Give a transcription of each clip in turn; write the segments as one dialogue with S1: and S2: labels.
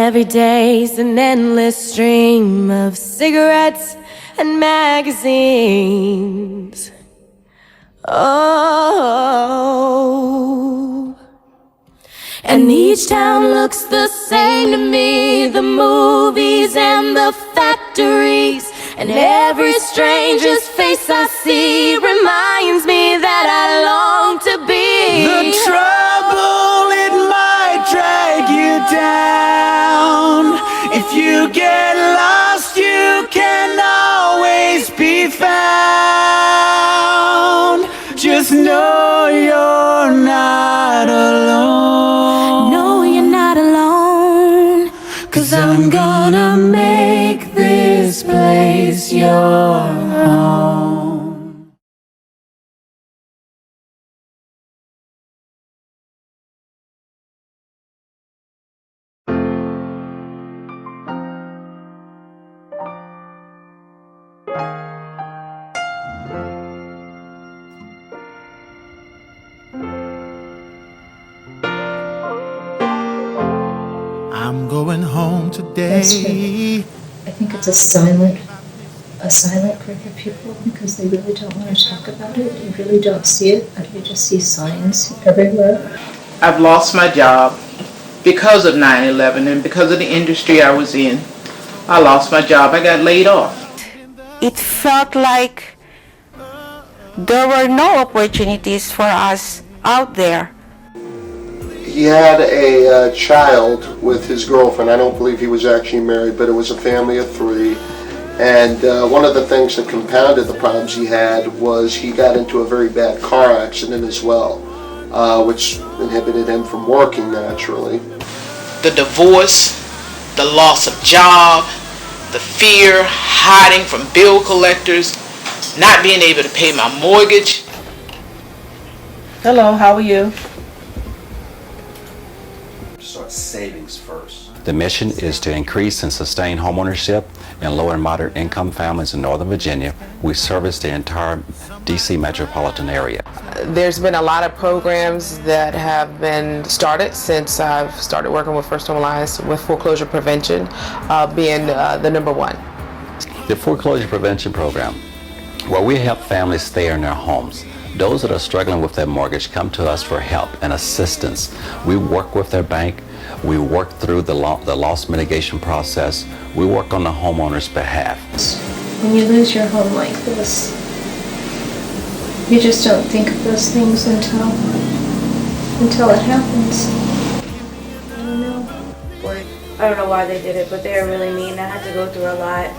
S1: every day's an endless stream of cigarettes and magazines. Oh, and each town looks the same to me, the movies and the factories, and every stranger's face I see reminds me that I long to be.
S2: The trouble, it might drag you down. If you get lost, you can always be found. Just know you're not alone.
S1: No, you're not alone.
S2: 'Cause I'm gonna make this place your home. I'm going home today.
S3: I think it's a silent group of people because they really don't want to talk about it. You really don't see it, but you just see signs everywhere.
S4: I've lost my job because of 9/11 and because of the industry I was in. I lost my job. I got laid off.
S5: It felt like there were no opportunities for us out there.
S6: He had a child with his girlfriend. I don't believe he was actually married, but it was a family of 3. And one of the things that compounded the problems he had was he got into a very bad car accident as well, which inhibited him from working naturally.
S4: The divorce, the loss of job, the fear, hiding from bill collectors, not being able to pay my mortgage.
S7: Hello, how are you?
S8: Start savings first.
S9: The mission is to increase and sustain homeownership in low and moderate income families in Northern Virginia. We service the entire DC metropolitan area.
S7: There's been a lot of programs that have been started since I've started working with First Home Alliance, with foreclosure prevention being the number one.
S9: The foreclosure prevention program, where we help families stay in their homes. Those that are struggling with their mortgage come to us for help and assistance. We work with their bank. We work through the loss mitigation process. We work on the homeowner's behalf.
S3: When you lose your home like this, you just don't think of those things until it happens.
S10: I don't know. I don't know why they did it, but they were really mean. I had to go through a lot.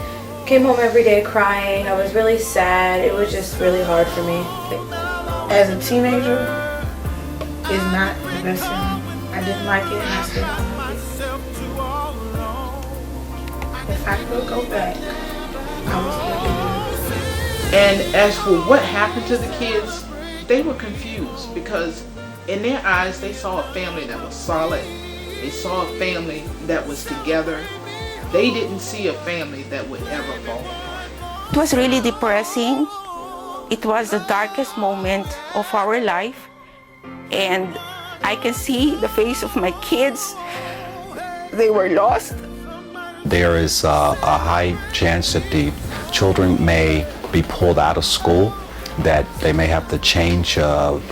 S10: Came home every day crying. I was really sad. It was just really hard for me.
S11: As a teenager, it's not the best feeling. I didn't like it and I still don't like it. If I could go back, I would still do it.
S4: And as for what happened to the kids, they were confused because in their eyes they saw a family that was solid. They saw a family that was together. They didn't see a family that would ever fall apart.
S5: It was really depressing. It was the darkest moment of our life, and I can see the face of my kids. They were lost.
S9: There is a high chance that the children may be pulled out of school, that they may have to change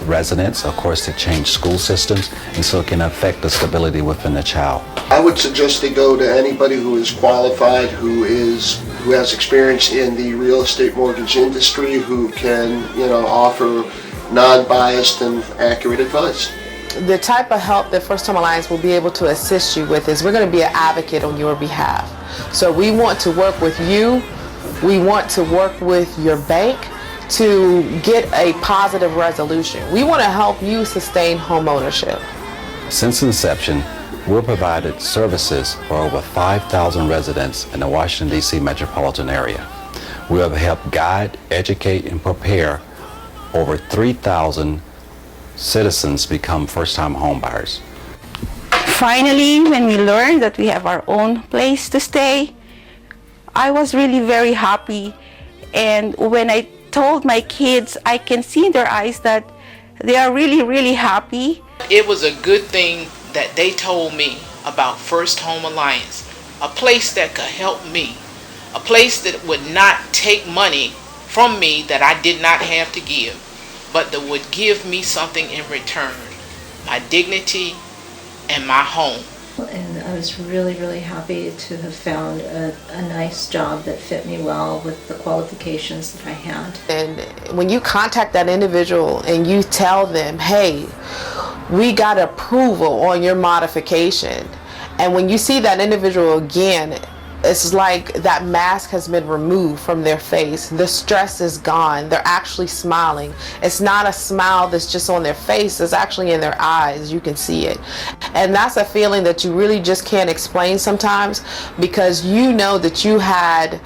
S9: residence, of course, to change school systems, and so it can affect the stability within the child.
S6: I would suggest they go to anybody who is qualified, who has experience in the real estate mortgage industry, who can, offer non-biased and accurate advice.
S7: The type of help that First Home Alliance will be able to assist you with is we're going to be an advocate on your behalf. So we want to work with you. We want to work with your bank to get a positive resolution. We want to help you sustain home ownership.
S9: Since inception, we've provided services for over 5,000 residents in the Washington, D.C. metropolitan area. We have helped guide, educate, and prepare over 3,000 citizens become first-time homebuyers.
S5: Finally, when we learned that we have our own place to stay, I was really very happy. And when I told my kids, I can see in their eyes that they are really, really happy.
S4: It was a good thing that they told me about First Home Alliance, a place that could help me, a place that would not take money from me that I did not have to give, but that would give me something in return, my dignity and my home.
S3: And I was really, really happy to have found a nice job that fit me well with the qualifications that I had.
S7: And when you contact that individual and you tell them, hey, we got approval on your modification, and when you see that individual again, it's like that mask has been removed from their face. The stress is gone. They're actually smiling. It's not a smile that's just on their face. It's actually in their eyes. You can see it. And that's a feeling that you really just can't explain sometimes, because you know that you had,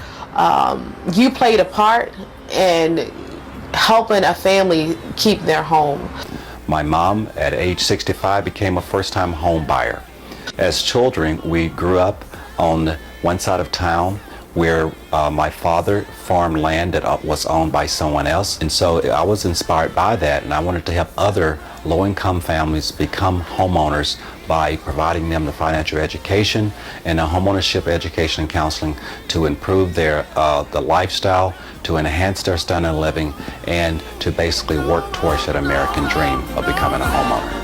S7: you played a part in helping a family keep their home.
S9: My mom, at age 65, became a first-time home buyer. As children, we grew up on one side of town where my father farmed land that was owned by someone else, and so I was inspired by that, and I wanted to help other low-income families become homeowners by providing them the financial education and the homeownership education and counseling to improve their the lifestyle, to enhance their standard of living, and to basically work towards that American dream of becoming a homeowner.